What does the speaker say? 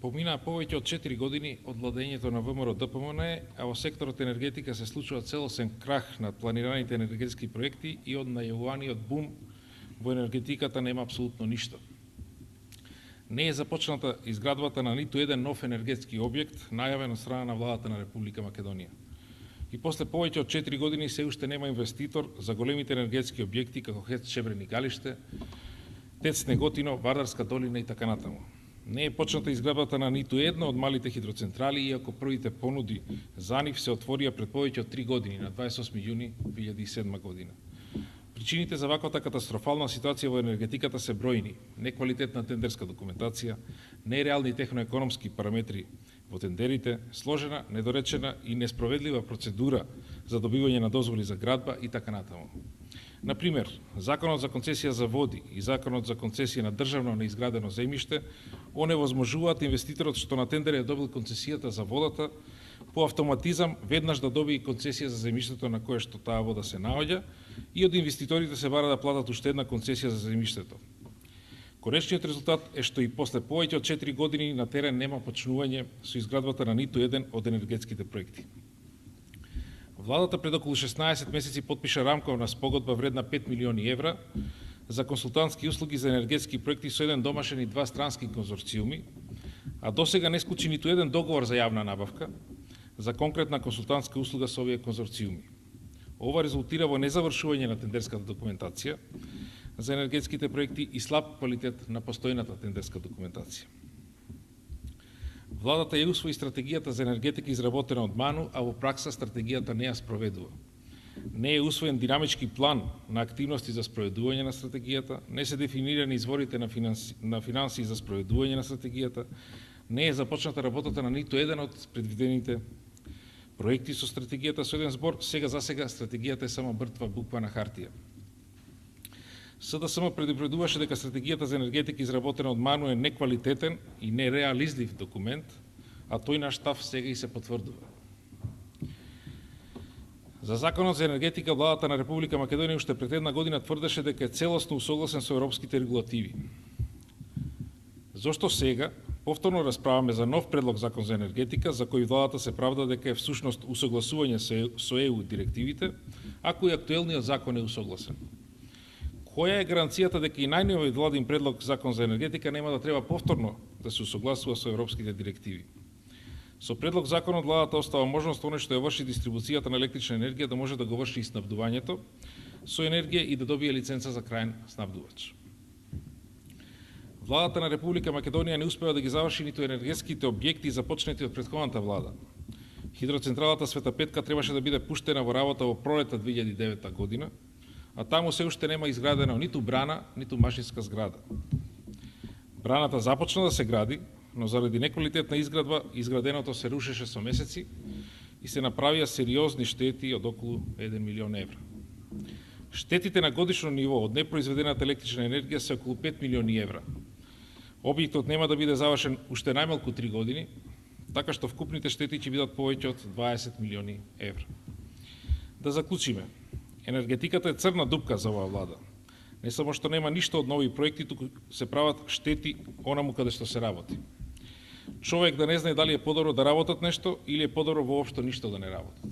Поминаа повеќе од 4 години од владењето на ВМРО ДПМН, а во секторот енергетика се случува целосен крах на планираните енергетски проекти и од најавуваниот бум во енергетиката нема апсолутно ништо. Не е започната изградбата на ниту еден нов енергетски објект најавен од страна на владата на Република Македонија. И после повеќе од 4 години се уште нема инвеститор за големите енергетски објекти како ХЕЦ Шебрен и Галиште, ТЕЦ Неготино, Вардарска долина и така натаму. Не е почната изградбата на ниту една од малите хидроцентрали, иако првите понуди за нив се отворија пред повеќе од 3 години, на 28 јуни 2007 година. Причините за ваквата катастрофална ситуација во енергетиката се бројни: неквалитетна тендерска документација, нереални техноекономски параметри во тендерите, сложена, недоречена и неспроведлива процедура за добивање на дозволи за градба и така натаму. Например, Законот за концесија за води и Законот за концесија на државно неизградено земјиште оневозможуваат инвеститорот што на тендер е добил концесијата за водата по автоматизам веднаш да добие концесија за земјиштето на кое што таа вода се наоѓа и од инвеститорите се бара да платат уште една концесија за земјиштето. Конечниот резултат е што и после повеќе од 4 години на терен нема почнување со изградбата на ниту еден од енергетските проекти. Владата пред околу 16 месеци подпиша рамковна спогодба вредна 5 милиони евра за консултантски услуги за енергетски проекти со еден домашен и два странски конзорциуми, а досега не склучи ниту еден договор за јавна набавка за конкретна консултантска услуга со овие конзорциуми. Ова резултира во незавршување на тендерската документација за енергетските проекти и слаб квалитет на постојната тендерска документација. Владата ја усвои стратегијата за енергетика изработена од МАНУ, а во пракса стратегијата не ја спроведува. Не е усвоен динамички план на активности за спроведување на стратегијата, не се дефинирани изворите на финансии за спроведување на стратегијата, не е започната работата на ниту еден од предвидените проекти со стратегијата. Со еден збор, сега за сега стратегијата е само мртва буква на хартија. СДСМ предупредуваше дека стратегијата за енергетика изработена од МАНУ е неквалитетен и нереализлив документ, а тој наш став сега и се потврдува. За Законот за енергетика владата на Република Македонија уште пред една година тврдеше дека е целосно усогласен со европските регулативи. Зошто сега повторно расправаме за нов предлог закон за енергетика, за кој владата се правда дека е всушност усогласување со ЕУ директивите, ако и актуелниот закон е усогласен? Која е гаранцијата дека и најновиот владин предлог закон за енергетика нема да треба повторно да се усогласува со европските директиви? Со предлог законот владата остава можност оној што ја врши дистрибуцијата на електрична енергија да може да го врши и снабдувањето со енергија и да добие лиценца за крајен снабдувач. Владата на Република Македонија не успеа да ги заврши ниту енергетските објекти започнати од претходната влада. Хидроцентралата Света Петка требаше да биде пуштена во работа во пролетта 2009 година, а таму се уште нема изградена ниту брана, ниту машинска зграда. Браната започна да се гради, но заради неквалитетна изградба, изграденото се рушеше со месеци и се направија сериозни штети од околу 1 милион евра. Штетите на годишно ниво од непроизведената електрична енергија се околу 5 милиони евра. Објектот нема да биде завршен уште најмалку 3 години, така што вкупните штети ќе бидат повеќе од 20 милиони евра. Да заклучиме. Енергетиката е црна дупка за оваа влада. Не само што нема ништо од нови проекти, туку се прават штети онаму каде што се работи. Човек да не знае дали е подобро да работат нешто или е подобро воопшто ништо да не работат.